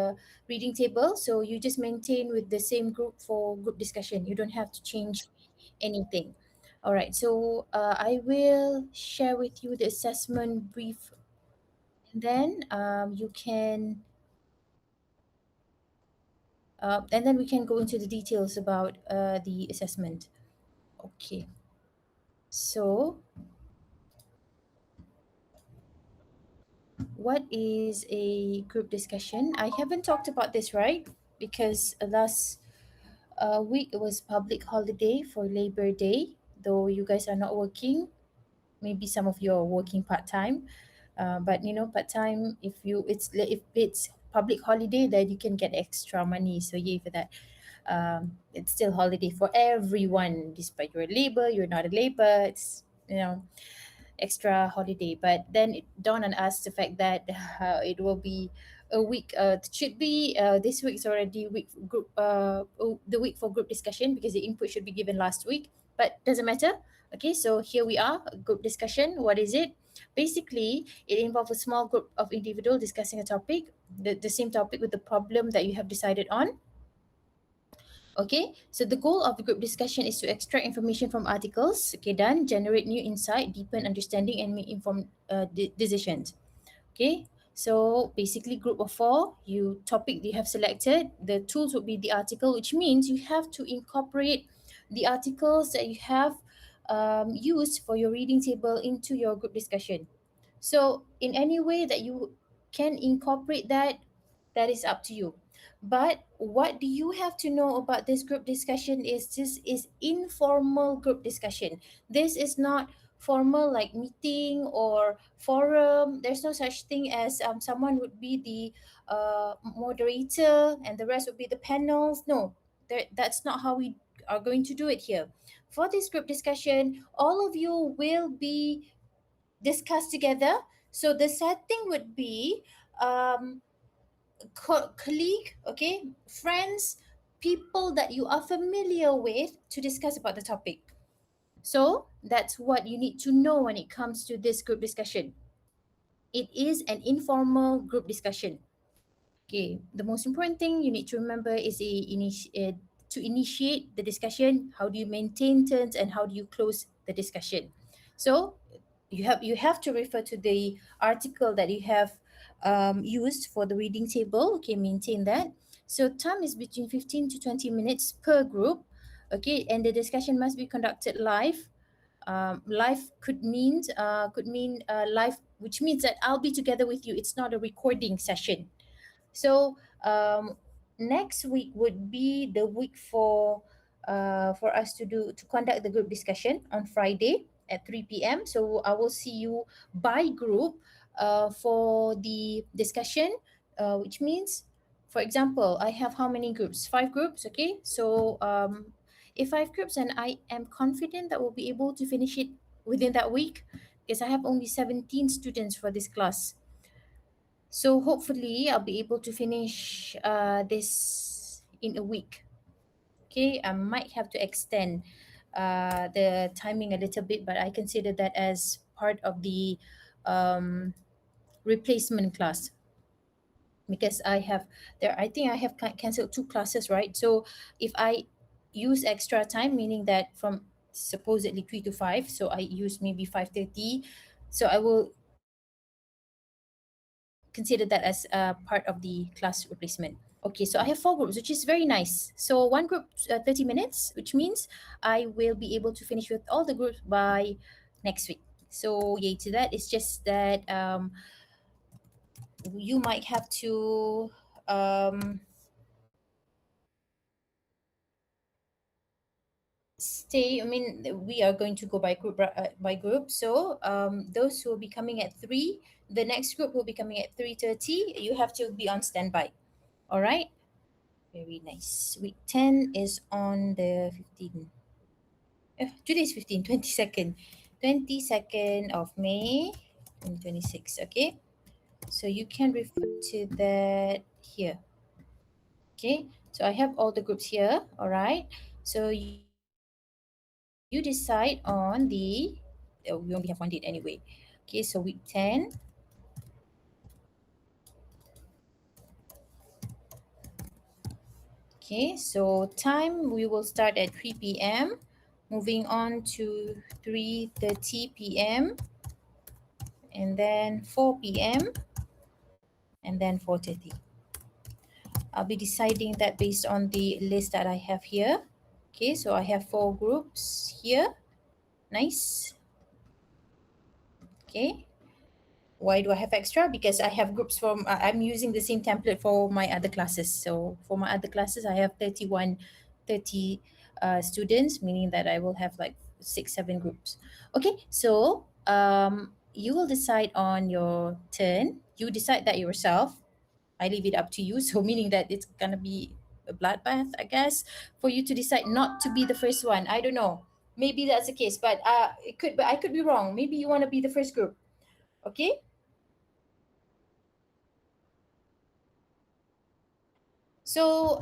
the reading table. So you just maintain with the same group for group discussion. You don't have to change anything. All right. So I will share with you the assessment brief, and then we can go into the details about the assessment. Okay. So what is a group discussion? I haven't talked about this, right? Because last week it was public holiday for Labor Day. Though you guys are not working, maybe some of you are working part time. But part time, if it's public holiday, then you can get extra money. So yay for that. It's still holiday for everyone, despite you're a labor, you're not a labor. It's extra holiday. But then it dawned on us the fact that it will be a week. It should be this week is already week group. The week for group discussion, because the input should be given last week. But doesn't matter. Okay, so here we are, group discussion. What is it? Basically, it involves a small group of individuals discussing a topic, the same topic with the problem that you have decided on. Okay, so the goal of the group discussion is to extract information from articles, okay, done, generate new insight, deepen understanding, and make informed decisions. Okay, so basically, group of four, you topic you have selected, the tools would be the article, which means you have to incorporate the articles that you have used for your reading table into your group discussion. So, in any way that you can incorporate that, that is up to you. But what do you have to know about this group discussion is this is informal group discussion. This is not formal like meeting or forum. There's no such thing as someone would be the moderator and the rest would be the panels. No, that's not how we are going to do it here. For this group discussion, all of you will be discussed together. So the setting would be colleague, okay, friends, people that you are familiar with to discuss about the topic. So that's what you need to know when it comes to this group discussion. It is an informal group discussion. Okay, the most important thing you need to remember is to initiate the discussion. How do you maintain turns and how do you close the discussion? So you have to refer to the article that you have used for the reading table. Okay, maintain that. So time is between 15 to 20 minutes per group. Okay, and the discussion must be conducted live. Live could mean live, which means that I'll be together with you. It's not a recording session. So next week would be the week for us to conduct the group discussion on Friday at 3 p.m. So I will see you by group for the discussion, which means, for example, I have how many groups? Five groups. Okay, so if five groups, and I am confident that we'll be able to finish it within that week, because I have only 17 students for this class. So hopefully I'll be able to finish this in a week. Okay, I might have to extend the timing a little bit, but I consider that as part of the um, replacement class, because I think I have cancelled two classes, right? So if I use extra time, meaning that from supposedly 3 to 5, so I use maybe 5:30, so I will consider that as part of the class replacement. Okay, so I have four groups, which is very nice. So one group, 30 minutes, which means I will be able to finish with all the groups by next week. So yay to that. It's just that you might have to stay. I mean, we are going to go by group. So those who will be coming at 3, the next group will be coming at 3:30. You have to be on standby. All right. Very nice. Week 10 is on the 15th. Today is 15, 22nd. 22nd of May 2026. Okay. So you can refer to that here. Okay. So I have all the groups here. All right. So you decide on we only have one date anyway. Okay. So week 10. Okay, so time we will start at 3 p.m. Moving on to 3:30 p.m. and then 4 p.m. and then 4:30. I'll be deciding that based on the list that I have here. Okay, so I have four groups here. Nice. Okay. Why do I have extra? Because I have groups from, I'm using the same template for my other classes. So for my other classes, I have 30 students, meaning that I will have like six, seven groups. Okay, so you will decide on your turn. You decide that yourself. I leave it up to you. So meaning that it's gonna be a bloodbath, I guess, for you to decide not to be the first one. I don't know. Maybe that's the case, but but I could be wrong. Maybe you want to be the first group. Okay. So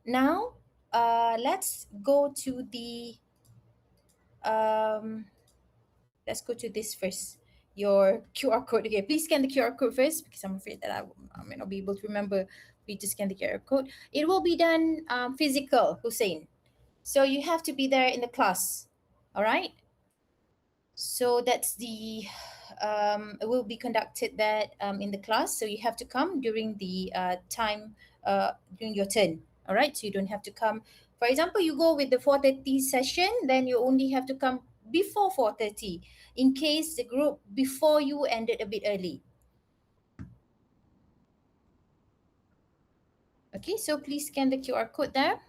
now let's go to the um, let's go to this first. Your QR code. Okay, please scan the QR code first because I'm afraid that I may not be able to remember we to scan the QR code. It will be done physical, Hussein. So you have to be there in the class. All right. So that's the it will be conducted that in the class. So you have to come during the time during your turn. All right. So you don't have to come. For example, you go with the 4:30 session, then you only have to come before 4:30 in case the group before you ended a bit early. Okay. So please scan the QR code there.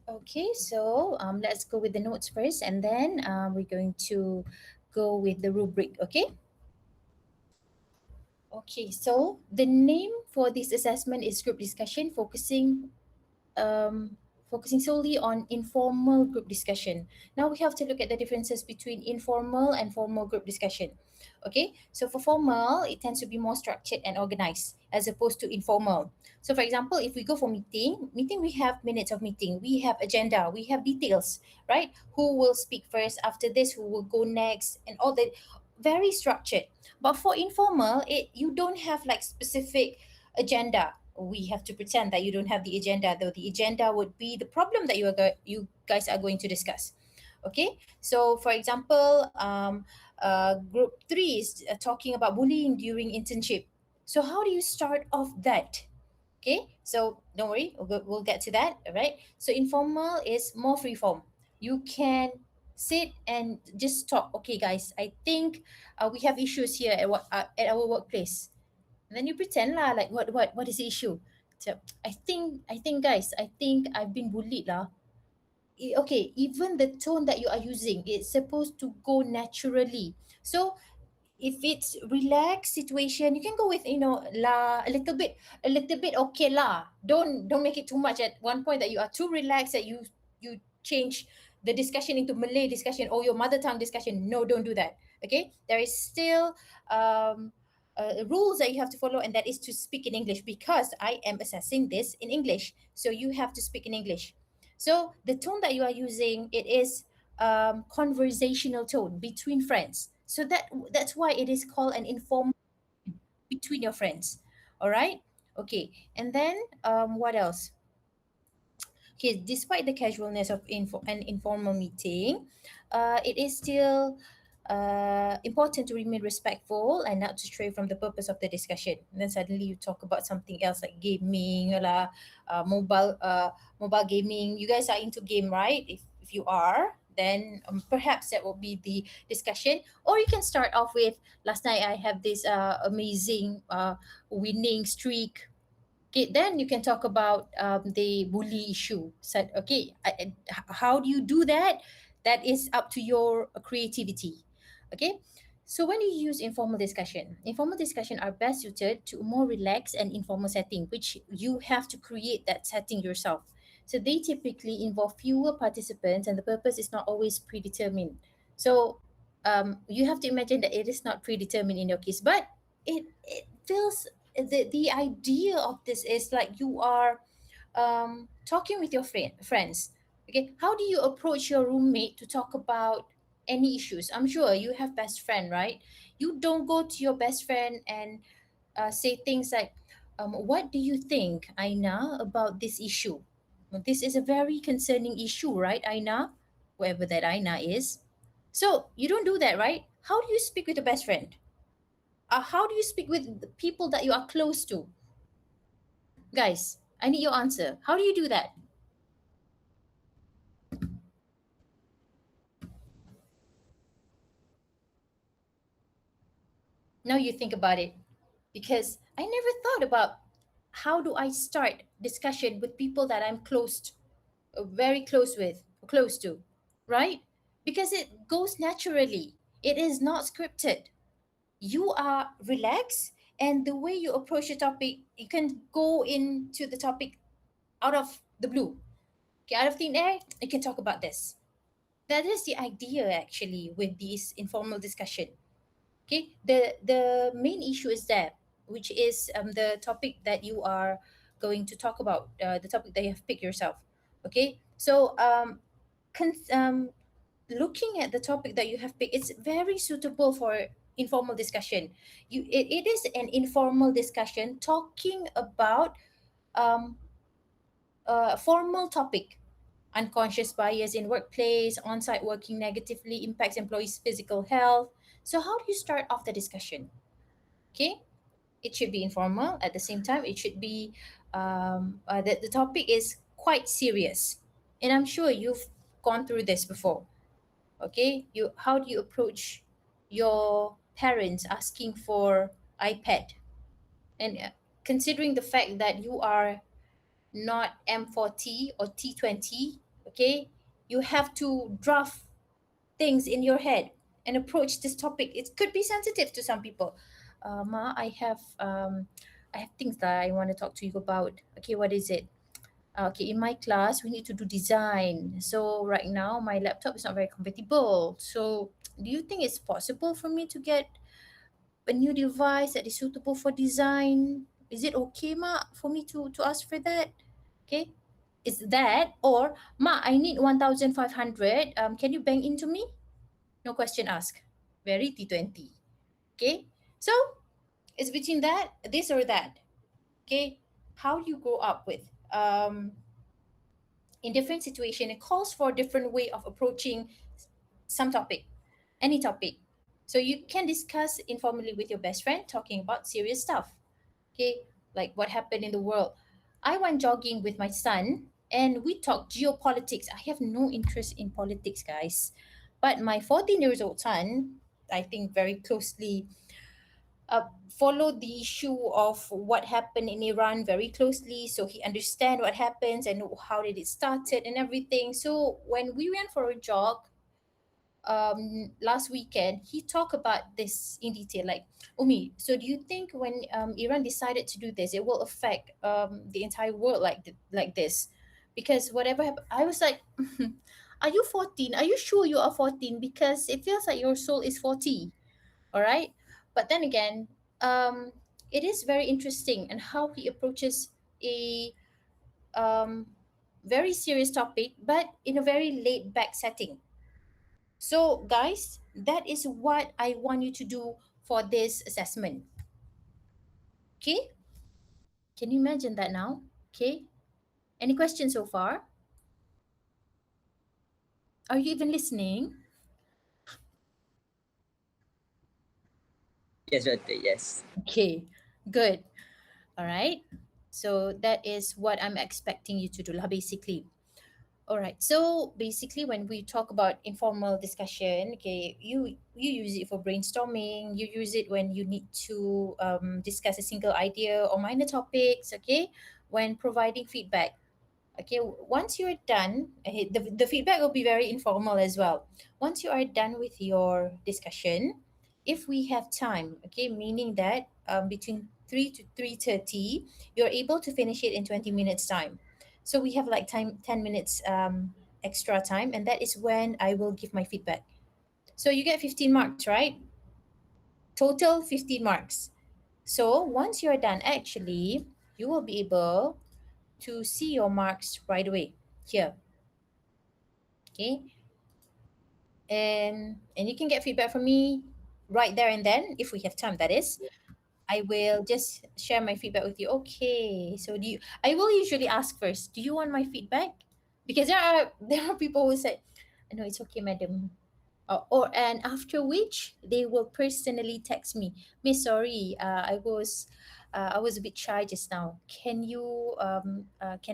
Okay, so let's go with the notes first, and then we're going to go with the rubric. Okay. Okay, so the name for this assessment is group discussion, um, focusing solely on informal group discussion. Now we have to look at the differences between informal and formal group discussion. Okay, so for formal, it tends to be more structured and organized as opposed to informal. So for example, if we go for meeting we have minutes of meeting, we have agenda, we have details, right? Who will speak first, after this, who will go next, and all that, very structured. But for informal, you don't have like specific agenda. We have to pretend that you don't have the agenda, though the agenda would be the problem that you guys are going to discuss. Okay, so for example, group three is talking about bullying during internship. So how do you start off that? Okay, so don't worry, we'll get to that. All right, so informal is more free form. You can sit and just talk. Okay guys, I think we have issues here at our workplace, and then you pretend lah, like what is the issue? So I think guys, I think I've been bullied lah. Okay, even the tone that you are using, it's supposed to go naturally. So if it's relaxed situation, you can go with la, a little bit okay lah. Don't make it too much at one point that you are too relaxed that you change the discussion into Malay discussion or your mother tongue discussion. No, don't do that. Okay, there is still rules that you have to follow, and that is to speak in English because I am assessing this in English, so you have to speak in English. So the tone that you are using, it is conversational tone between friends. So that's why it is called an informal between your friends. All right. Okay. And then what else? Okay, despite the casualness of an informal meeting, it is still important to remain respectful and not to stray from the purpose of the discussion. And then suddenly you talk about something else like gaming, or mobile gaming. You guys are into game, right? If you are, then perhaps that will be the discussion. Or you can start off with, last night I have this amazing winning streak. Okay, then you can talk about the bully issue. Said, okay, how do you do that? That is up to your creativity. Okay, so when you use informal discussion are best suited to a more relaxed and informal setting, which you have to create that setting yourself. So they typically involve fewer participants, and the purpose is not always predetermined. So you have to imagine that it is not predetermined in your case, but it feels, the idea of this is like you are talking with your friends. Okay, how do you approach your roommate to talk about any issues? I'm sure you have best friend, right? You don't go to your best friend and say things like, what do you think, Aina, about this issue? Well, this is a very concerning issue, right, Aina? Whoever that Aina is. So you don't do that, right? How do you speak with your best friend? How do you speak with the people that you are close to? Guys, I need your answer. How do you do that? Now you think about it. Because I never thought about how do I start discussion with people that I'm very close with, close to, right? Because it goes naturally. It is not scripted. You are relaxed, and the way you approach a topic, you can go into the topic out of the blue. Okay, out of thin air, you can talk about this. That is the idea actually with this informal discussion. Okay, the main issue is that, which is the topic that you are going to talk about, the topic that you have picked yourself. Okay, so looking at the topic that you have picked, it's very suitable for informal discussion. It is an informal discussion talking about um, a formal topic. Unconscious bias in workplace, on-site working negatively impacts employees' physical health. So how do you start off the discussion? Okay, it should be informal. At the same time, it should be the topic is quite serious, and I'm sure you've gone through this before. Okay, you how do you approach your parents asking for iPad, and considering the fact that you are not M40 or T20, okay, you have to draft things in your head and approach this topic. It could be sensitive to some people. Ma, I have things that I want to talk to you about. Okay, what is it? Okay, in my class we need to do design. So right now my laptop is not very compatible. So do you think it's possible for me to get a new device that is suitable for design? Is it okay, ma, for me to ask for that? Okay, is that, or ma, I need 1,500. Can you bank into me? No question asked. Very T20. Okay, so it's between that, this or that. Okay, how do you grow up with in different situation? It calls for a different way of approaching some topic, any topic. So you can discuss informally with your best friend talking about serious stuff. Okay, like what happened in the world. I went jogging with my son and we talked geopolitics. I have no interest in politics, guys, but my 14 years old son, I think very closely followed the issue of what happened in Iran very closely, so he understand what happens and how did it started and everything. So when we went for a jog last weekend, he talked about this in detail. Like, Umi, so do you think when Iran decided to do this, it will affect the entire world like this? Because whatever happened, I was like, are you 14? Are you sure you are 14? Because it feels like your soul is 40. All right, but then again, um it is very interesting and how he approaches a um very serious topic but in a very laid back setting. So guys, that is what I want you to do for this assessment. Okay, can you imagine that now? Okay, any questions so far? Are you even listening? Yes, Rante, yes. Okay, good. All right. So that is what I'm expecting you to do lah, basically. All right. So basically, when we talk about informal discussion, okay, you use it for brainstorming. You use it when you need to discuss a single idea or minor topics. Okay, when providing feedback. Okay, once you're done, the feedback will be very informal as well. Once you are done with your discussion, if we have time, okay, meaning that between 3 to 3:30, you're able to finish it in 20 minutes time. So we have like time 10 minutes extra time, and that is when I will give my feedback. So you get 15 marks, right? Total 15 marks. So once you're done, actually, you will be able to see your marks right away here. Okay, and you can get feedback from me right there and then if we have time, that is. I will just share my feedback with you. Okay, so do you, I will usually ask first, do you want my feedback? Because there are people who say, no, it's okay, madam. Or and after which they will personally text me, miss, sorry, I was a bit shy just now, can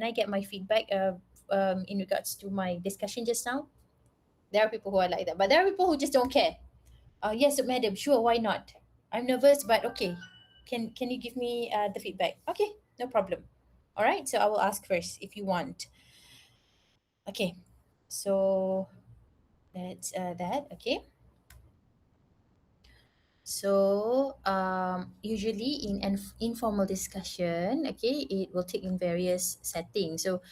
I get my feedback in regards to my discussion just now? There are people who are like that, but there are people who just don't care. Yes, madam, sure, why not? I'm nervous, but okay. Can you give me the feedback? Okay, no problem. All right, so I will ask first if you want. Okay, so that's that. Okay, so usually in an informal discussion, okay, it will take in various settings. So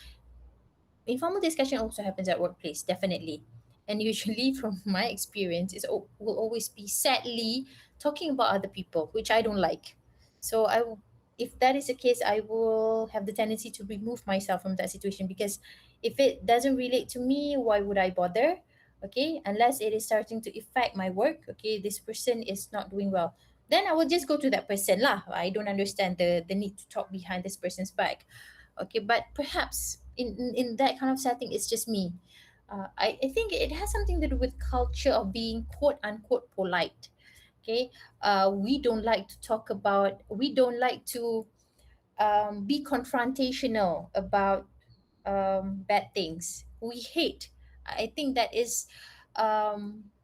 informal discussion also happens at workplace, definitely. And usually, from my experience, will always be sadly talking about other people, which I don't like. So if that is the case, I will have the tendency to remove myself from that situation, because if it doesn't relate to me, why would I bother? Okay, unless it is starting to affect my work. Okay, this person is not doing well. Then I will just go to that person lah. I don't understand the need to talk behind this person's back. Okay, but perhaps in that kind of setting, it's just me. I think it has something to do with culture of being quote unquote polite. Okay, we don't like to be confrontational about bad things. We hate. I think that is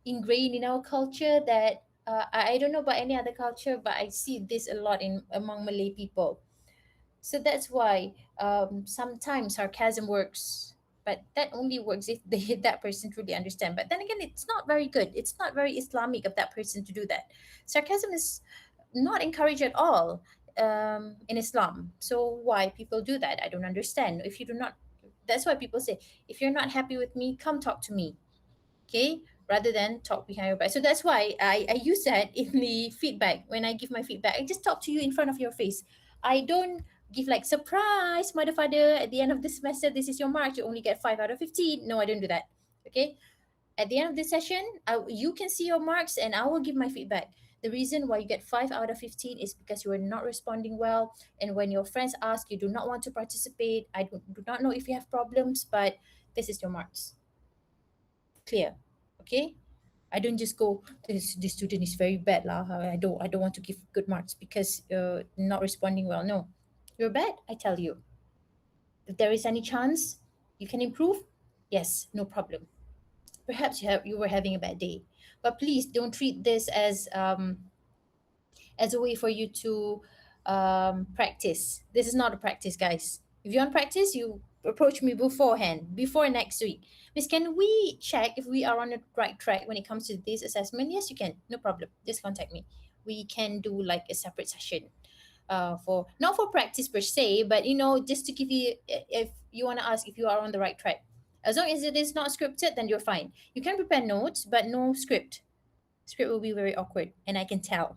ingrained in our culture. That I don't know about any other culture, but I see this a lot in among Malay people. So that's why sometimes sarcasm works, but that only works if that person truly understand. But then again, it's not very good. It's not very Islamic of that person to do that. Sarcasm is not encouraged at all in Islam. So why people do that, I don't understand. If you do not, that's why people say, if you're not happy with me, come talk to me, okay, rather than talk behind your back. So that's why I use that in the feedback. When I give my feedback, I just talk to you in front of your face. I don't give like, surprise, mother father, at the end of the semester, this is your mark, you only get 5 out of 15. No, I don't do that. Okay, at the end of the session, you can see your marks and I will give my feedback. The reason why you get 5 out of 15 is because you are not responding well, and when your friends ask, you do not want to participate. Do not know if you have problems, but this is your marks. Clear? Okay, I don't just go, this student is very bad lah. I don't want to give good marks because not responding well. No, you're bad. I tell you, if there is any chance you can improve, yes, no problem. Perhaps you were having a bad day, but please don't treat this as a way for you to practice. This is not a practice, guys. If you want practice, you approach me beforehand, before next week. Miss, can we check if we are on the right track when it comes to this assessment? Yes, you can. No problem. Just contact me. We can do like a separate session for not for practice per se, but just to give you, if you want to ask if you are on the right track. As long as it is not scripted, then you're fine. You can prepare notes, but no script. Script will be very awkward, and I can tell.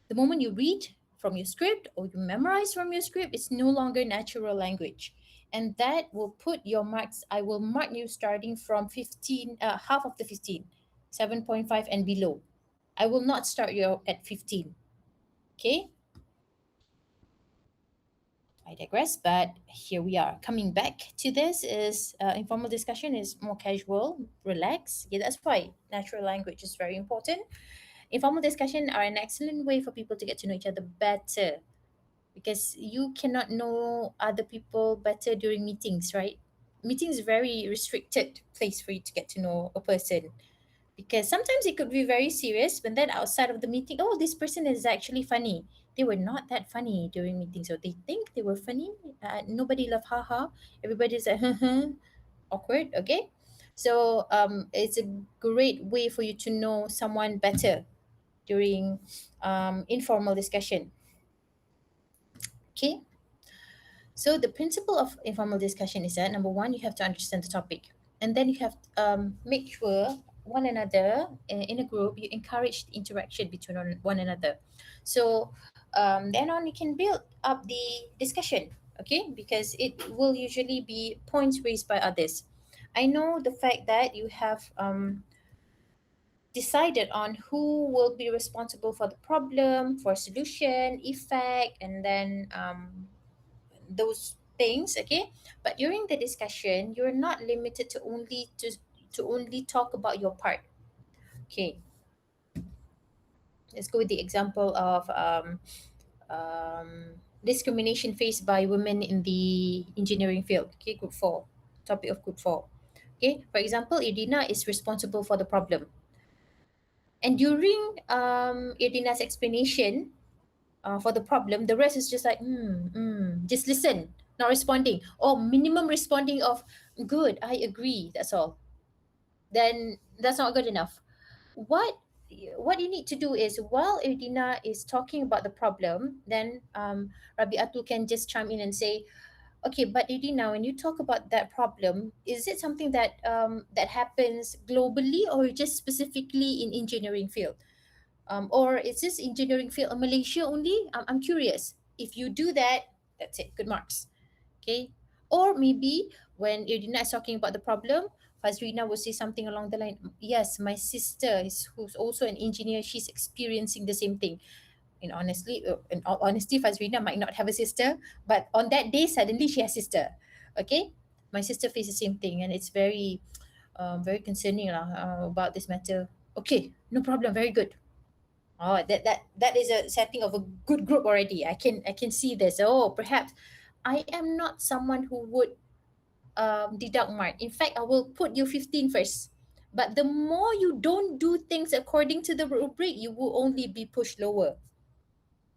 The moment you read from your script or you memorize from your script, it's no longer natural language. And that will put your marks, I will mark you starting from 15, half of the 15, 7.5 and below. I will not start you at 15. Okay? I digress, but here we are. Coming back to this is informal discussion is more casual, relaxed. Yeah, that's why natural language is very important. Informal discussion are an excellent way for people to get to know each other better because you cannot know other people better during meetings, right? Meetings is very restricted place for you to get to know a person because sometimes it could be very serious, but then outside of the meeting, oh, this person is actually funny. They were not that funny during meetings, so they think they were funny. Nobody laugh, haha. Everybody's like, awkward. Okay, so it's a great way for you to know someone better during informal discussion. Okay, so the principle of informal discussion is that number one, you have to understand the topic, and then you have make sure one another in a group you encourage interaction between one another. So then on you can build up the discussion, okay? Because it will usually be points raised by others. I know the fact that you have decided on who will be responsible for the problem, for solution, effect, and then those things, okay? But during the discussion you're not limited to only talk about your part. Okay, let's go with the example of discrimination faced by women in the engineering field. Okay, group 4, topic of group 4. Okay, for example, Irina is responsible for the problem, and during Irina's explanation for the problem, the rest is just like just listen, not responding, or minimum responding of good, I agree, that's all. Then that's not good enough. What you need to do is while Edina is talking about the problem, then Rabiatul can just chime in and say, okay, but Edina, when you talk about that problem, is it something that that happens globally or just specifically in engineering field? Or is this engineering field in Malaysia only? I'm curious. If you do that, that's it, good marks. Okay. Or maybe when Irina is talking about the problem, Fazrina will say something along the line, yes, my sister is who's also an engineer, she's experiencing the same thing. In all honesty, Fazrina might not have a sister, but on that day, suddenly she has sister. Okay. My sister faces the same thing, and it's very concerning about this matter. Okay, no problem, very good. Oh, that is a setting of a good group already. I can see this. Oh, perhaps I am not someone who would deduct mark. In fact, I will put you 15 first. But the more you don't do things according to the rubric, you will only be pushed lower.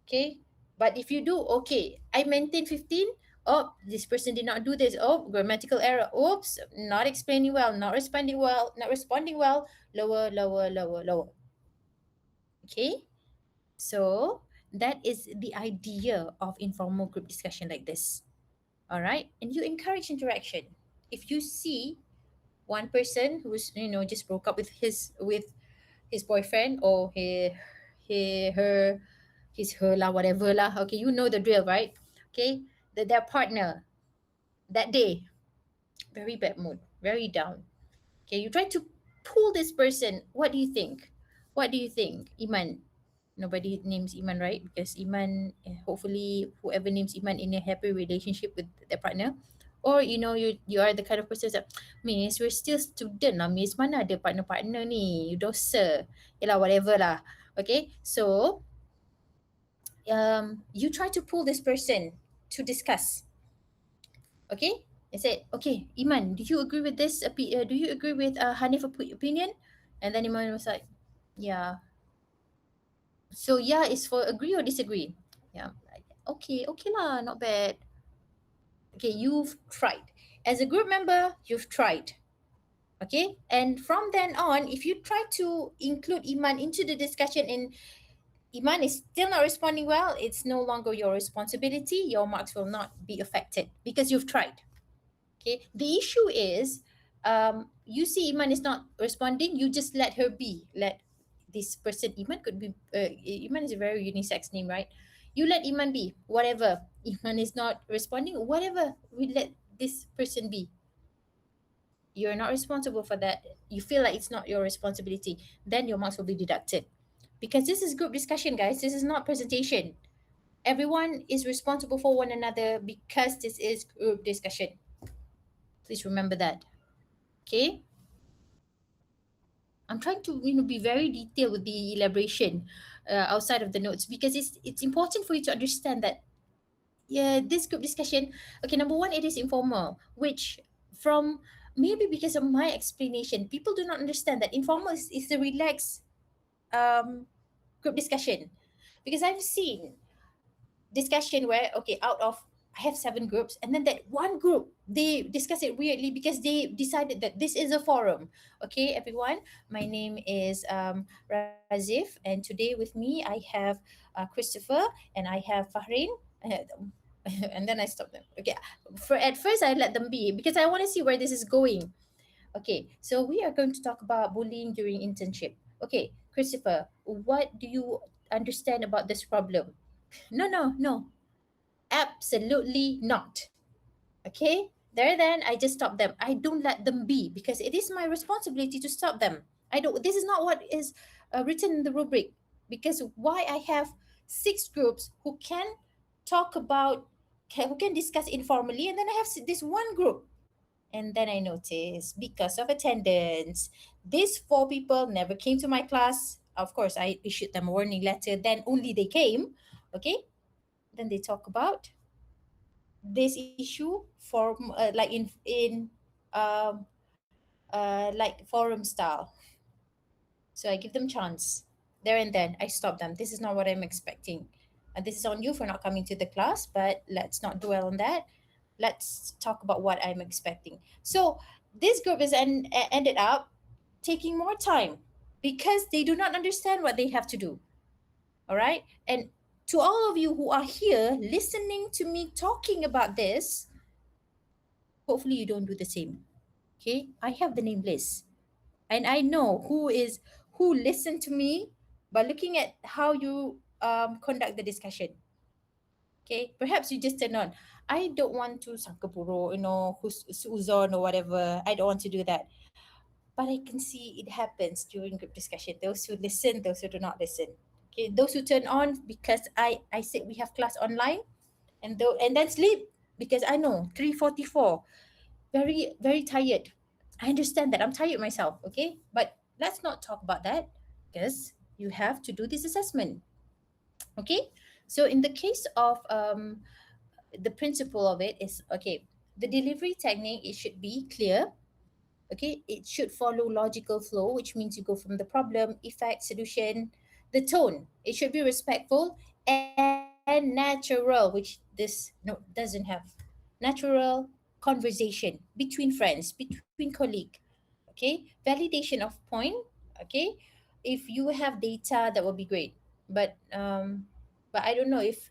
Okay. But if you do, okay, I maintain 15. Oh, this person did not do this. Oh, grammatical error. Oops, not explaining well, not responding well, not responding well. Lower, lower, lower, lower. Okay. So that is the idea of informal group discussion like this. All right. And you encourage interaction. If you see one person who's just broke up with his boyfriend or he her his her lah, whatever lah. Okay, you know the drill, right? Okay. Their partner that day, very bad mood, very down. Okay, you try to pull this person. What do you think? What do you think, Iman? Nobody names Iman, right? Because Iman, hopefully, whoever names Iman in a happy relationship with their partner, or you are the kind of person that, Miss, we're still student lah, Miss. Mana ada partner-partner ni? You dosa. Yalah, whatever lah. Okay, so you try to pull this person to discuss. Okay, I said, okay, Iman, do you agree with this? Do you agree with Hanif's opinion? And then Iman was like, yeah. So yeah is for agree or disagree? Yeah. Like, okay, okay lah, not bad. Okay, you've tried. As a group member, you've tried. Okay? And from then on, if you try to include Iman into the discussion and Iman is still not responding well, it's no longer your responsibility. Your marks will not be affected because you've tried. Okay. The issue is you see Iman is not responding, you just let her be. Let this person, Iman could be, Iman is a very unisex name, right? You let Iman be, whatever. Iman is not responding, whatever. We let this person be. You're not responsible for that. You feel like it's not your responsibility, then your marks will be deducted. Because this is group discussion, guys. This is not presentation. Everyone is responsible for one another because this is group discussion. Please remember that. Okay? I'm trying to be very detailed with the elaboration outside of the notes, because it's important for you to understand that, yeah, this group discussion, okay, number one, it is informal, which, from maybe because of my explanation, people do not understand that informal is the relaxed um, group discussion. Because I've seen discussion where, okay, out of, I have seven groups, and then that one group, they discuss it weirdly because they decided that this is a forum. Okay, everyone, my name is Razif, and today with me I have Christopher, and I have Fahrin. And then I stopped them. Okay, at first I let them be because I want to see where this is going. Okay, so we are going to talk about bullying during internship. Okay, Christopher, what do you understand about this problem? No, no, no. Absolutely not. Okay? There then I just stop them. I don't let them be because it is my responsibility to stop them. I don't This is not what is written in the rubric, because why I have six groups who can talk about, who can discuss informally, and then I have this one group. And then I noticed, because of attendance, these four people never came to my class. Of course, I issued them a warning letter, then only they came. Okay? Then they talk about this issue for like in um like forum style. So I give them chance. There and then I stop them. This is not what I'm expecting. And this is on you for not coming to the class, but let's not dwell on that. Let's talk about what I'm expecting. So this group ended up taking more time because they do not understand what they have to do. All right? And to all of you who are here listening to me talking about this, hopefully you don't do the same. Okay? I have the name list. And I know who listened to me by looking at how you conduct the discussion. Okay? Perhaps you just turn on. I don't want to sangkapuro, suzon or whatever. I don't want to do that. But I can see it happens during group discussion. Those who listen, those who do not listen. Okay, those who turn on because I said we have class online, and then sleep because I know 3:44, very very tired. I understand that I'm tired myself. Okay, but let's not talk about that because you have to do this assessment. Okay, so in the case of the principle of it is, okay, the delivery technique, it should be clear. Okay, it should follow logical flow, which means you go from the problem, effect, solution. The tone, it should be respectful and natural, which this no doesn't have. Natural conversation between friends, between colleague. Okay, validation of point. Okay, if you have data, that will be great. But I don't know if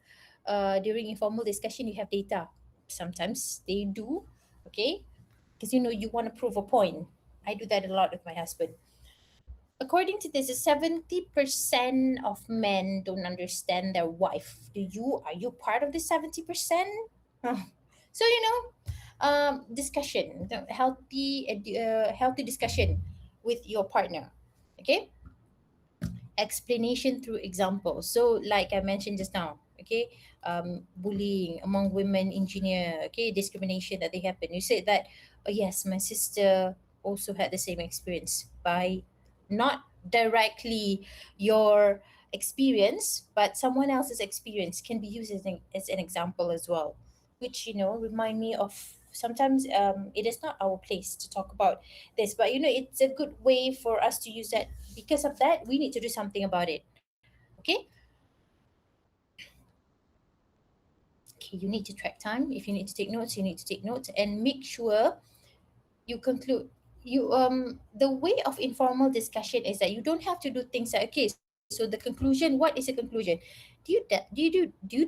during informal discussion you have data. Sometimes they do. Okay, because you want to prove a point. I do that a lot with my husband. According to this, 70% of men don't understand their wife. Are you part of the 70%? So discussion, healthy discussion with your partner. Okay, explanation through examples. So, like I mentioned just now, okay, bullying among women engineer, okay, discrimination that they happen. You said that, oh yes, my sister also had the same experience, by not directly your experience, but someone else's experience can be used as an example as well, which remind me of sometimes it is not our place to talk about this, but it's a good way for us to use that. Because of that, we need to do something about it. Okay, okay, you need to track time. If you need to take notes, you need to take notes and make sure you conclude. The way of informal discussion is that you don't have to do things like, okay, so the conclusion, what is the conclusion? Do you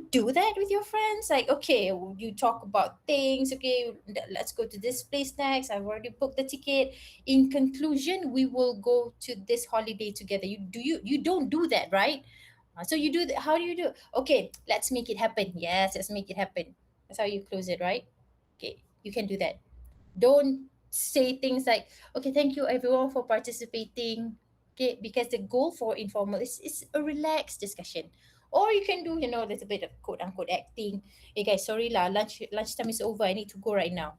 do that with your friends? Like, okay, you talk about things, okay, let's go to this place next, I've already booked the ticket. In conclusion, we will go to this holiday together. You don't do that, right? So you do that. How do you do? Okay, let's make it happen. Yes, let's make it happen. That's how you close it, right? Okay, you can do that. Don't say things like, okay, thank you everyone for participating. Okay, because the goal for informal is a relaxed discussion. Or you can do, a little bit of quote unquote acting. Hey guys, sorry lah, lunchtime is over. I need to go right now.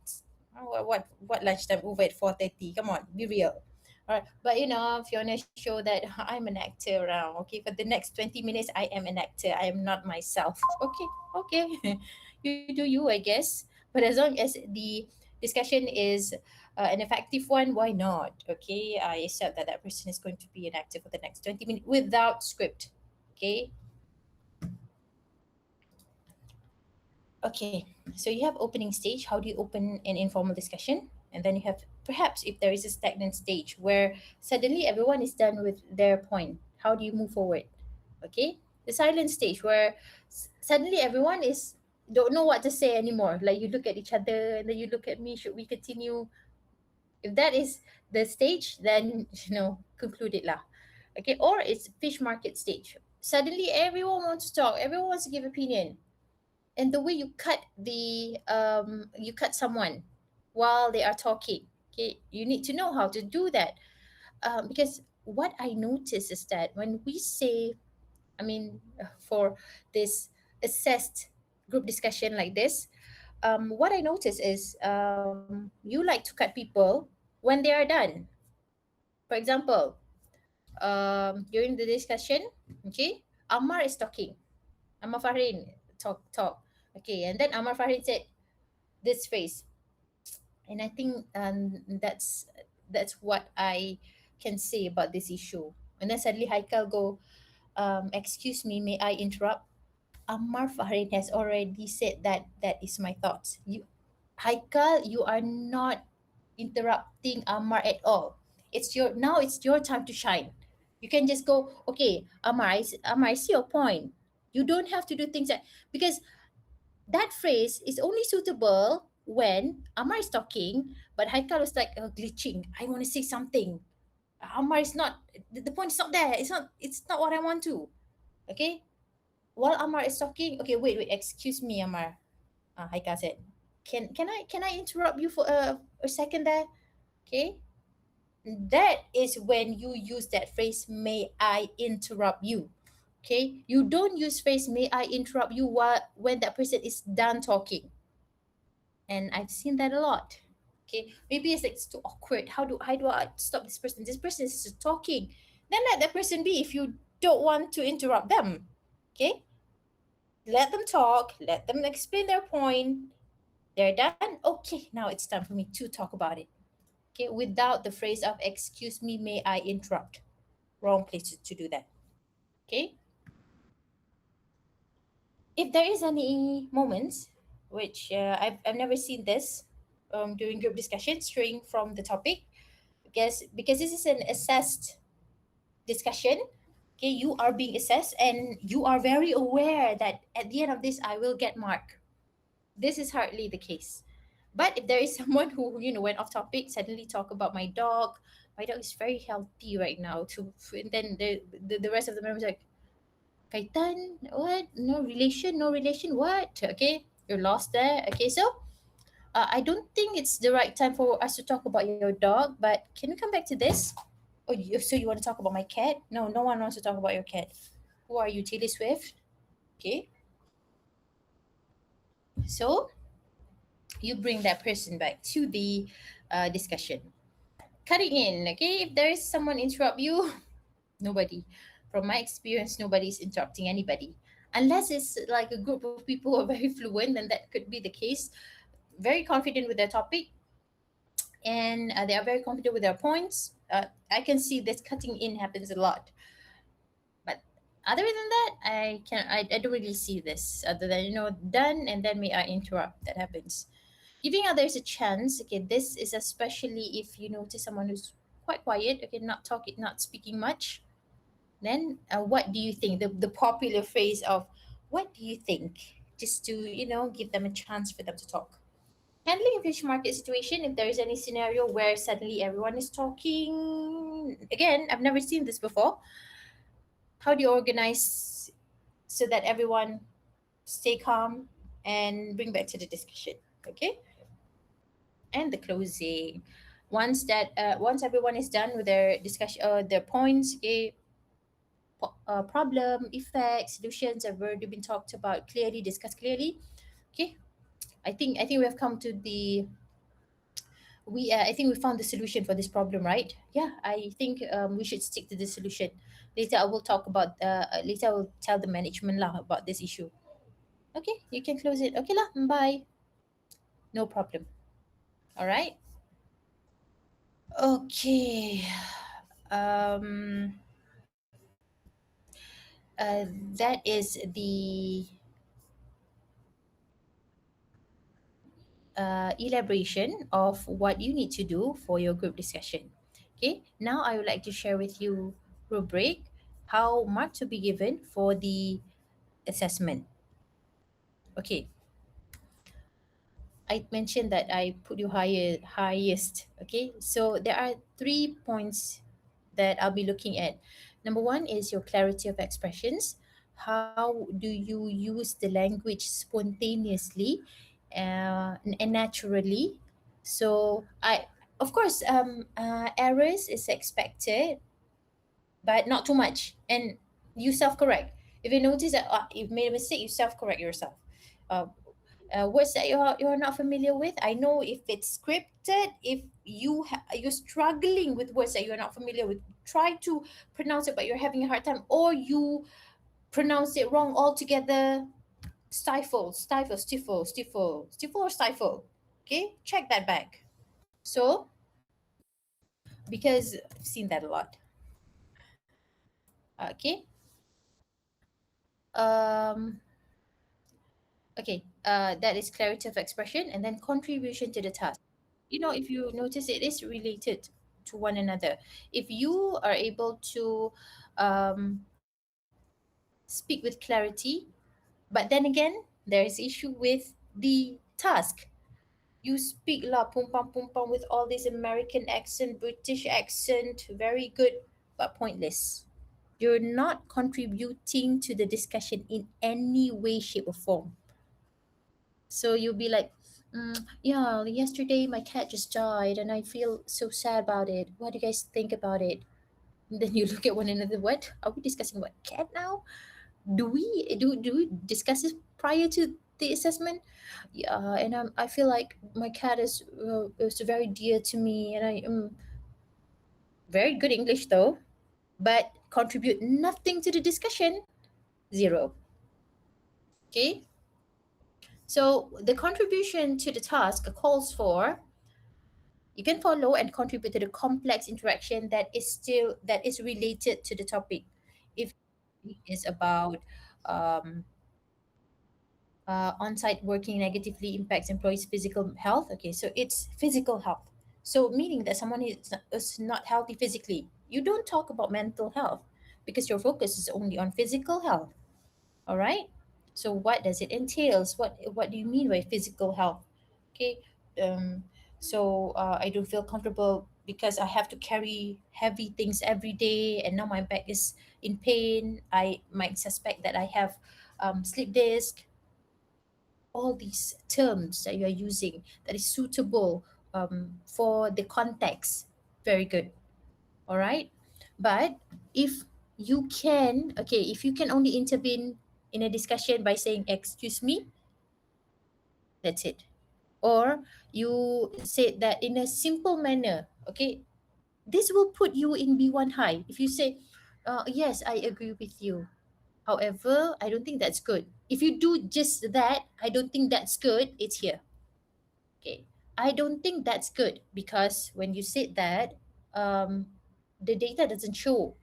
What lunchtime over at 4:30? Come on, be real. All right, but if you wanna show that I'm an actor now, okay, for the next 20 minutes, I am an actor. I am not myself. Okay, okay, you do you, I guess. But as long as the discussion is an effective one, why not? Okay, I accept that that person is going to be an actor for the next 20 minutes without script. Okay, okay, so you have opening stage. How do you open an informal discussion? And then you have perhaps if there is a stagnant stage where suddenly everyone is done with their point. How do you move forward? Okay, the silent stage where suddenly everyone is don't know what to say anymore. Like you look at each other and then you look at me. Should we continue? If that is the stage, then conclude it lah. Okay, or it's fish market stage. Suddenly everyone wants to talk. Everyone wants to give opinion, and the way you cut someone while they are talking. Okay, you need to know how to do that, because what I notice is that when we say, I mean, for this assessed group discussion like this, what I notice is you like to cut people when they are done. For example, during the discussion, okay, Ammar is talking. Ammar Fahrin talk. Okay, and then Ammar Fahrin said this phrase, and I think that's what I can say about this issue. And then suddenly Haikal go, excuse me, may I interrupt? Ammar Fahrin has already said that that is my thoughts. Haikal, you are not interrupting Ammar at all. It's your time to shine. You can just go, okay, Ammar, I see your point. You don't have to do things that because that phrase is only suitable when Ammar is talking, but Haikal was like glitching. I want to say something. Ammar is not. The point is not there. It's not what I want to. Okay. While Ammar is talking, okay, wait, excuse me, Ammar. Haikal said, can I interrupt you for a second there? Okay. That is when you use that phrase, may I interrupt you. Okay, you don't use phrase may I interrupt you while when that person is done talking. And I've seen that a lot. Okay, maybe it's too awkward. How do I stop this person? This person is talking. Then let that person be if you don't want to interrupt them. Okay, let them talk, let them explain their point. They're done. Okay, now it's time for me to talk about it. Okay, without the phrase of excuse me, may I interrupt? Wrong place to do that. Okay, if there is any moments which I've never seen this during group discussions straying from the topic, because this is an assessed discussion. Okay, you are being assessed and you are very aware that at the end of this I will get mark. This is hardly the case. But if there is someone who went off topic, suddenly talk about my dog. My dog is very healthy right now. And then the rest of the members are like, kaitan, what? No relation, no relation, what? Okay, you're lost there. Okay, so I don't think it's the right time for us to talk about your dog, but can we come back to this? So you want to talk about my cat? No, no one wants to talk about your cat. Who are you, Taylor Swift? Okay, so you bring that person back to the discussion. Cutting in, okay? If there is someone interrupt you, nobody. From my experience, nobody's interrupting anybody. Unless it's like a group of people who are very fluent, then that could be the case. Very confident with their topic, and they are very confident with their points. I can see this cutting in happens a lot. But other than that, I don't really see this. Other than done, and then may I interrupt? That happens. Giving others a chance. Okay, this is especially if you notice someone who's quite quiet. Okay, not talking, not speaking much. Then what do you think? The popular phrase of what do you think? Just to give them a chance for them to talk. Handling a fish market situation, if there is any scenario where suddenly everyone is talking, again, I've never seen this before. How do you organize so that everyone stay calm and bring back to the discussion? Okay, and the closing. Once everyone is done with their discussion, their points, okay, problem, effects, solutions have already been talked about clearly, discussed clearly. Okay, I think we have come to the we I think we found the solution for this problem, right? Yeah, I think we should stick to the solution. Later I will talk about later I will tell the management lah about this issue. Okay, you can close it. Okay lah, bye. No problem. All right. Okay. Um, that is the elaboration of what you need to do for your group discussion. Okay, now I would like to share with you rubric how mark to be given for the assessment. Okay, I mentioned that I put you highest. Okay, so there are 3 points that I'll be looking at. Number one is your clarity of expressions. How do you use the language spontaneously and naturally? So of course, errors is expected, but not too much. And you self-correct. If you notice that you've made a mistake, you self-correct yourself. Uh, words that you're not familiar with. I know if it's scripted, if you're struggling with words that you're not familiar with, try to pronounce it, but you're having a hard time, or you pronounce it wrong altogether. Stifle, or stifle. Okay, check that back. So because I've seen that a lot. Okay. Um, Okay, that is clarity of expression and then contribution to the task. If you notice, it is related to one another. If you are able to um, speak with clarity, but then again, there is issue with the task. You speak la pum pam with all this American accent, British accent, very good, but pointless. You're not contributing to the discussion in any way, shape, or form. So you'll be like, yeah, yesterday my cat just died and I feel so sad about it. What do you guys think about it? And then you look at one another, what? Are we discussing about cat now? Do we discuss this prior to the assessment? Yeah, and I feel like my cat is very dear to me, and I am very good English though, but contribute nothing to the discussion. Zero. Okay. So the contribution to the task calls for you can follow and contribute to the complex interaction that is related to the topic. If it is about um, on-site working negatively impacts employees' physical health, okay, so it's physical health. So meaning that someone is not healthy physically, you don't talk about mental health because your focus is only on physical health. All right. So what does it entails? What do you mean by physical health? Okay. Um, so I don't feel comfortable because I have to carry heavy things every day, and now my back is in pain. I might suspect that I have sleep disc. All these terms that you are using that is suitable for the context. Very good. All right. But if if you can only intervene in a discussion by saying excuse me, that's it. Or you said that in a simple manner, okay, this will put you in B1 high. If you say yes, I agree with you, however, I don't think that's good. If you do just that, I don't think that's good, it's here. Okay, I don't think that's good because when you said that, um, the data doesn't show,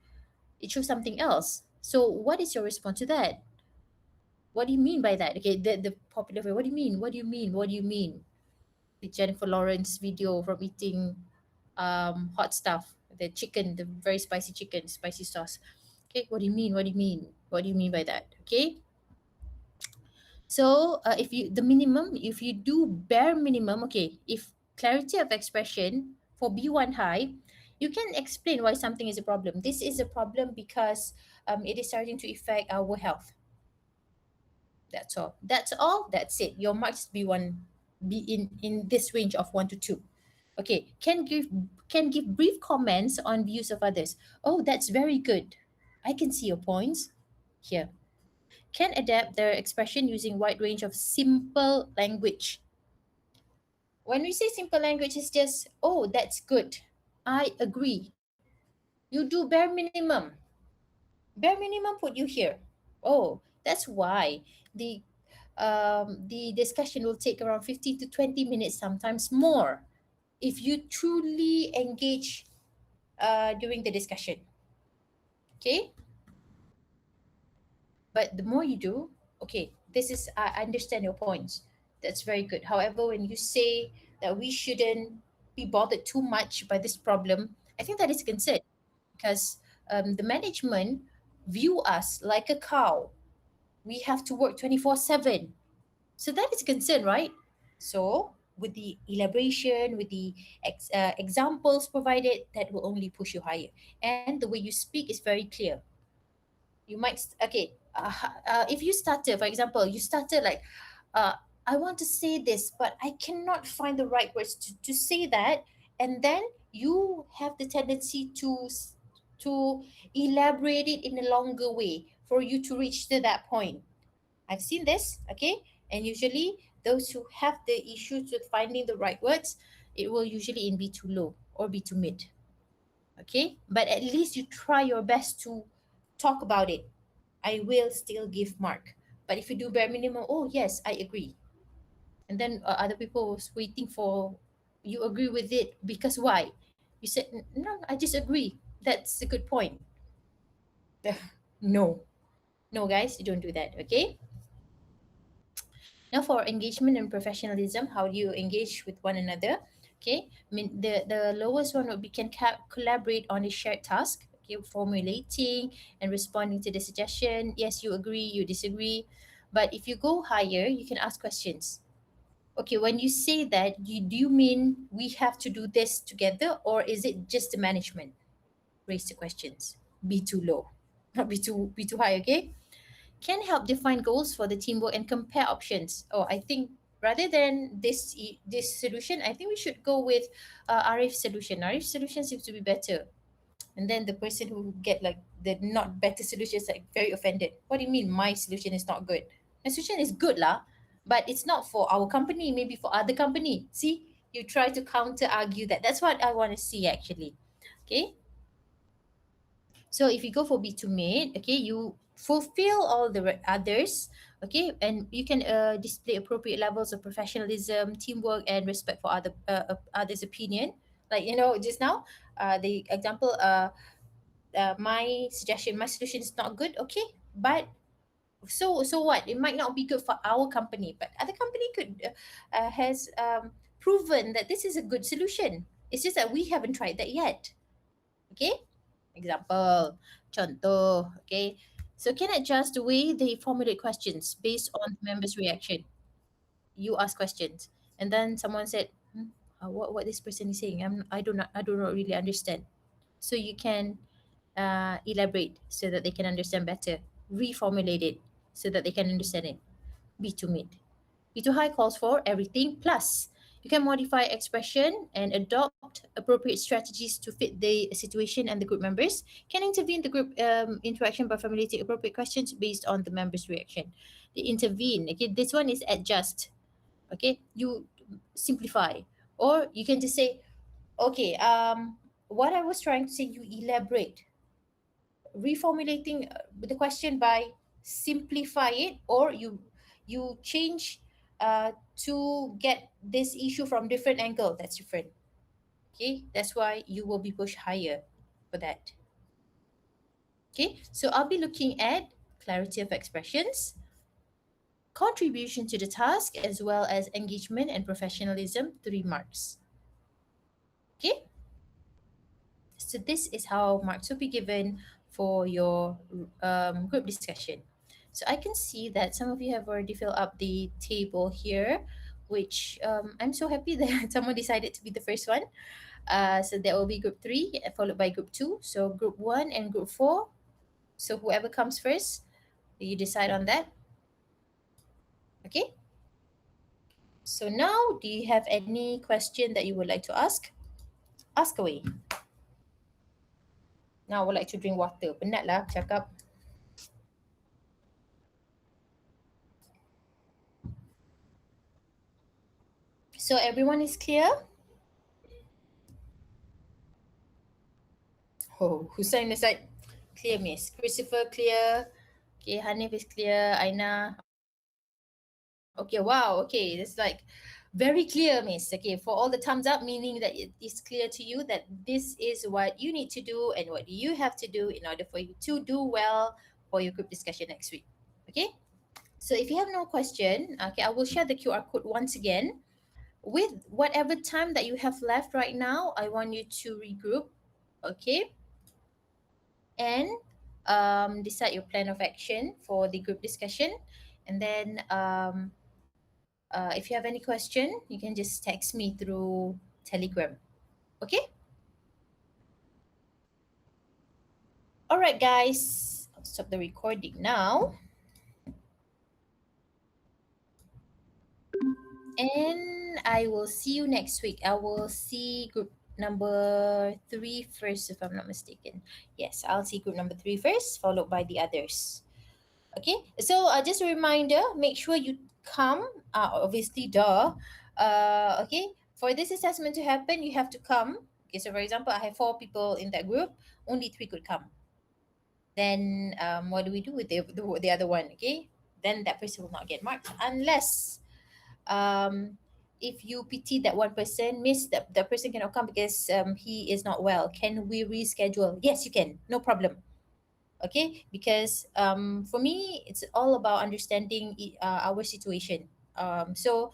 it shows something else. So what is your response to that? What do you mean by that? Okay, the popular way, what do you mean? What do you mean? What do you mean? The Jennifer Lawrence video from eating hot stuff, the chicken, the very spicy chicken, spicy sauce. Okay, what do you mean? What do you mean? What do you mean by that? Okay. So if you do bare minimum, okay, if clarity of expression for B1 high, you can explain why something is a problem. This is a problem because it is starting to affect our health. That's all. That's all. That's it. Your marks be in this range of 1 to 2. Okay. Can give brief comments on views of others. Oh, that's very good. I can see your points here. Can adapt their expression using wide range of simple language. When we say simple language, it's just, oh, that's good. I agree. You do bare minimum. Bare minimum put you here. Oh, that's why the the discussion will take around 15 to 20 minutes, sometimes more, if you truly engage during the discussion. Okay, but the more you do, okay, this is, I understand your points. That's very good. However, when you say that we shouldn't be bothered too much by this problem, I think that is a concern because the management view us like a cow. We have to work 24/7. So that is a concern, right? So with the elaboration, with the examples provided, that will only push you higher. And the way you speak is very clear. You might okay, if you started, for example, you started like, uh, I want to say this but I cannot find the right words to say that, and then you have the tendency to elaborate it in a longer way for you to reach to that point. I've seen this, okay, and usually those who have the issues with finding the right words, it will usually in be too low or be too mid, okay, but at least you try your best to talk about it. I will still give mark. But if you do bare minimum, oh yes, I agree. And then other people was waiting for you agree with it because why? You said no, I just agree. That's a good point. No, no, guys, you don't do that. Okay. Now for engagement and professionalism, how do you engage with one another? Okay, I mean the lowest one would be can collaborate on a shared task. Okay, formulating and responding to the suggestion. Yes, you agree, you disagree. But if you go higher, you can ask questions. Okay, when you say that, do you mean we have to do this together, or is it just the management? Raise the questions. Be too low, not be too high. Okay, can help define goals for the teamwork and compare options. Oh, I think rather than this solution, I think we should go with Arif's solution. Arif's solution seems to be better. And then the person who get like the not better solution is like very offended. What do you mean my solution is not good? My solution is good lah, but it's not for our company, maybe for other company. See, you try to counter argue that. That's what I want to see actually. Okay, so if you go for B2 mate, okay, you fulfill all the others, okay, and you can display appropriate levels of professionalism, teamwork, and respect for others' opinion. Like just now, the example, my suggestion, my solution is not good, okay, but so what? It might not be good for our company, but other company could has proven that this is a good solution. It's just that we haven't tried that yet. Okay, example, contoh, okay. So can adjust the way they formulate questions based on the member's reaction. You ask questions, and then someone said, what this person is saying, I do not really understand. So you can elaborate so that they can understand better. Reformulate it so that they can understand it. Be to mid. Be to high calls for everything plus. You can modify expression and adopt appropriate strategies to fit the situation and the group members. Can intervene the group interaction by formulating appropriate questions based on the members' reaction. They intervene. Okay, this one is adjust. Okay, you simplify, or you can just say, okay, what I was trying to say, you elaborate, reformulating the question by simplify it, or you change to get this issue from different angle. That's different. Okay, that's why you will be pushed higher for that. Okay, so I'll be looking at clarity of expressions, contribution to the task, as well as engagement and professionalism, 3 marks. Okay, so this is how marks will be given for your group discussion. So I can see that some of you have already filled up the table here, which I'm so happy that someone decided to be the first one. So that will be group three, followed by group two. So group one and group four. So whoever comes first, you decide on that. Okay. So now, do you have any question that you would like to ask? Ask away. Now I would like to drink water. Penat lah cakap. So everyone is clear? Oh, Hussein is like clear, miss. Christopher clear. Okay, Hanif is clear. Aina. Okay, wow. Okay, it's like very clear, miss. Okay, for all the thumbs up, meaning that it is clear to you that this is what you need to do and what you have to do in order for you to do well for your group discussion next week. Okay? So if you have no question, okay, I will share the QR code once again. With whatever time that you have left right now, I want you to regroup, okay, and decide your plan of action for the group discussion. And then, if you have any question, you can just text me through Telegram. Okay? All right, guys. I'll stop the recording now. And I will see you next week. I will see group number three first, if I'm not mistaken. Yes, I'll see group number three first, followed by the others. Okay, so just a reminder, make sure you come. Obviously, duh. Okay, for this assessment to happen, you have to come. Okay, so for example, I have 4 people in that group, only 3 could come. Then what do we do with the other one? Okay, then that person will not get marked unless um, if you pity that one person, miss that the person cannot come because he is not well. Can we reschedule? Yes, you can. No problem. Okay, because for me it's all about understanding our situation. So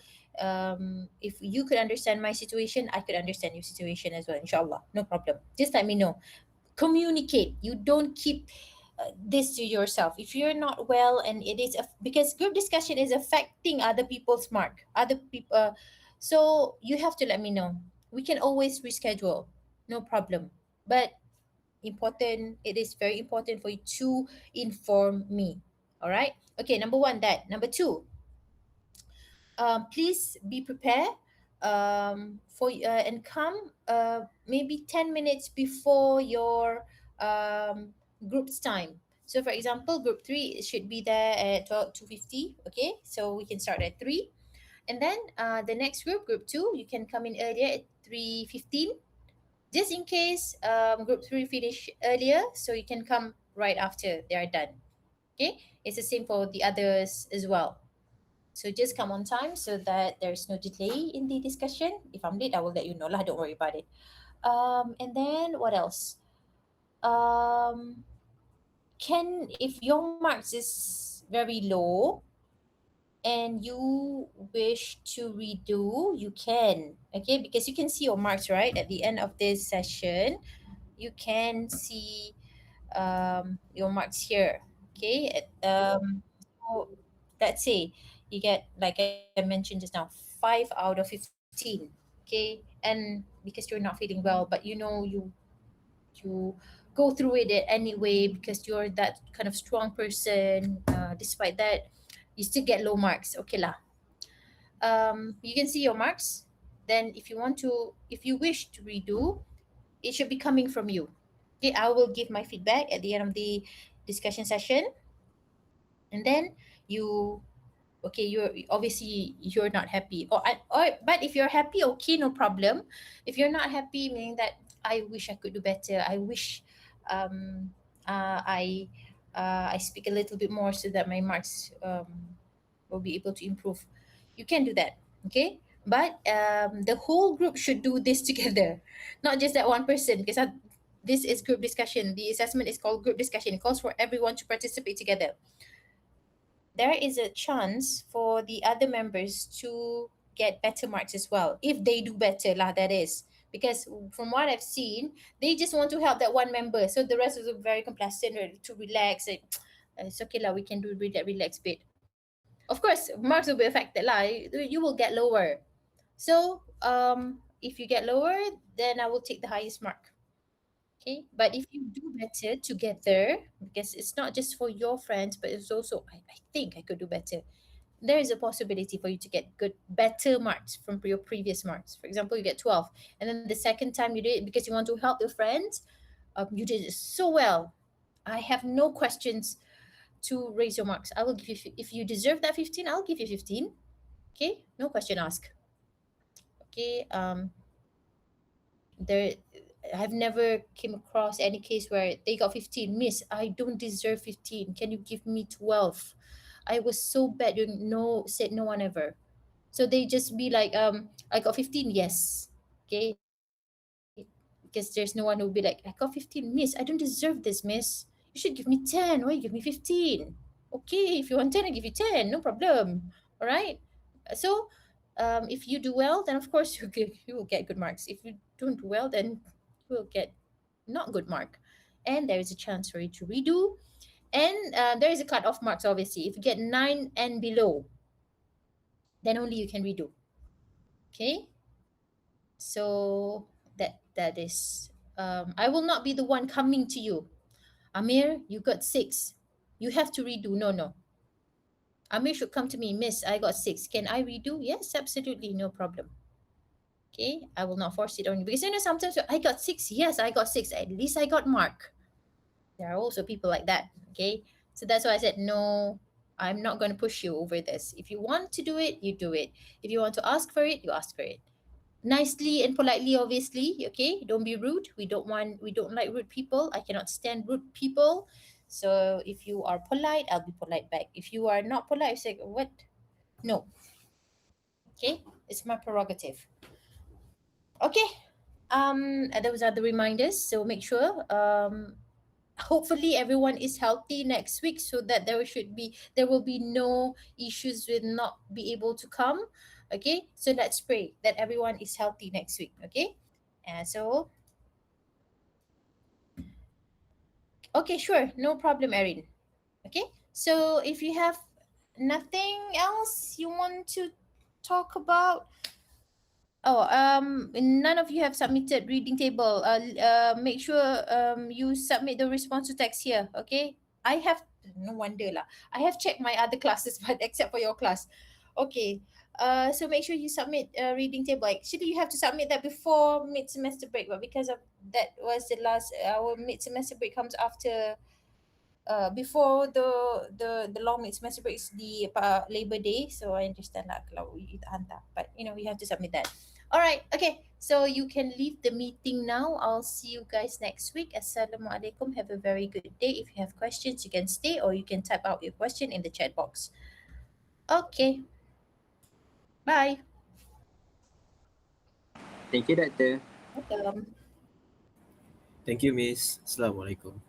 if you could understand my situation, I could understand your situation as well, inshallah. No problem, just let me know. Communicate. You don't keep this to yourself. If you're not well and it is because group discussion is affecting other people's mark, other people, so you have to let me know. We can always reschedule, no problem. But important, it is very important for you to inform me. All right, okay, number one, that. Number two, please be prepared for and come maybe 10 minutes before your group's time. So for example, group 3 should be there at 2:50. Okay, so we can start at 3. And then the next group, group 2, you can come in earlier at 3:15, just in case group 3 finish earlier, so you can come right after they are done. Okay, it's the same for the others as well. So just come on time so that there's no delay in the discussion. If I'm late, I will let you know lah. Don't worry about it. And then what else? Um, can, if your marks is very low and you wish to redo, you can. Okay, because you can see your marks right at the end of this session. You can see your marks here. Okay, so let's say you get, like I mentioned just now, 5 out of 15. Okay, and because you're not feeling well, but you go through it anyway because you're that kind of strong person. Despite that, you still get low marks. Okay lah. You can see your marks. Then if you wish to redo, it should be coming from you. Okay, I will give my feedback at the end of the discussion session. And then you, okay, you're obviously you're not happy, or but if you're happy, okay, no problem. If you're not happy, meaning that I wish I could do better, I wish um I I speak a little bit more so that my marks will be able to improve, you can do that. Okay, but the whole group should do this together, not just that one person, because this is group discussion. The assessment is called group discussion. It calls for everyone to participate together. There is a chance for the other members to get better marks as well if they do better lah, that is. Because from what I've seen, they just want to help that one member, so the rest is very complacent, ready to relax and it's okay lah, we can do that relax bit. Of course marks will be affected lah, you will get lower. So if you get lower, then I will take the highest mark. Okay, but if you do better together, because it's not just for your friends, but it's also, I think I could do better. There is a possibility for you to get better marks from your previous marks. For example, you get 12, and then the second time you do it because you want to help your friends, You did so well. I have no questions to raise your marks. I will give you, if you deserve that 15, I'll give you 15. Okay, no question asked. Okay, there, I've never came across any case where they got 15. Miss, I don't deserve 15. Can you give me 12? I was so bad. You know, said no one ever. So they just be like, I got 15, yes. Okay. Because there's no one who will be like, I got 15, miss. I don't deserve this, miss. You should give me 10. Why you give me 15? Okay, if you want 10, I give you 10. No problem. All right. So if you do well, then of course you will get good marks. If you don't do well, then you will get not good mark. And there is a chance for you to redo. And there is a cut-off marks, obviously. If you get 9 and below, then only you can redo. Okay, so that is, I will not be the one coming to you. Amir, you got 6. You have to redo. No, no. Amir should come to me, miss, I got 6. Can I redo? Yes, absolutely, no problem. Okay, I will not force it on you because sometimes I got 6. Yes, I got 6. At least I got mark. There are also people like that. Okay, so that's why I said no. I'm not going to push you over this. If you want to do it, you do it. If you want to ask for it, you ask for it nicely and politely, obviously. Okay, don't be rude. We don't like rude people. I cannot stand rude people. So if you are polite, I'll be polite back. If you are not polite, I say what? No. Okay, it's my prerogative. Okay, those are the reminders, so make sure, hopefully everyone is healthy next week, so that there will be no issues with not be able to come. Okay, so let's pray that everyone is healthy next week. Okay, and so okay, sure, no problem, Erin. Okay, so if you have nothing else you want to talk about. Oh, none of you have submitted reading table. Make sure you submit the response to text here. Okay. I have no wonder lah. I have checked my other classes, but except for your class. Okay. So make sure you submit reading table. Actually, you have to submit that before mid semester break, but because of that was the last, our mid semester break comes after, before the long mid semester break is the Labor Day, so I understand lah kalau you tak hantar, but you have to submit that. All right, okay, so you can leave the meeting now. I'll see you guys next week. Assalamualaikum. Have a very good day. If you have questions, you can stay or you can type out your question in the chat box. Okay, bye. Thank you, Doctor. Welcome. Thank you, Miss. Assalamualaikum.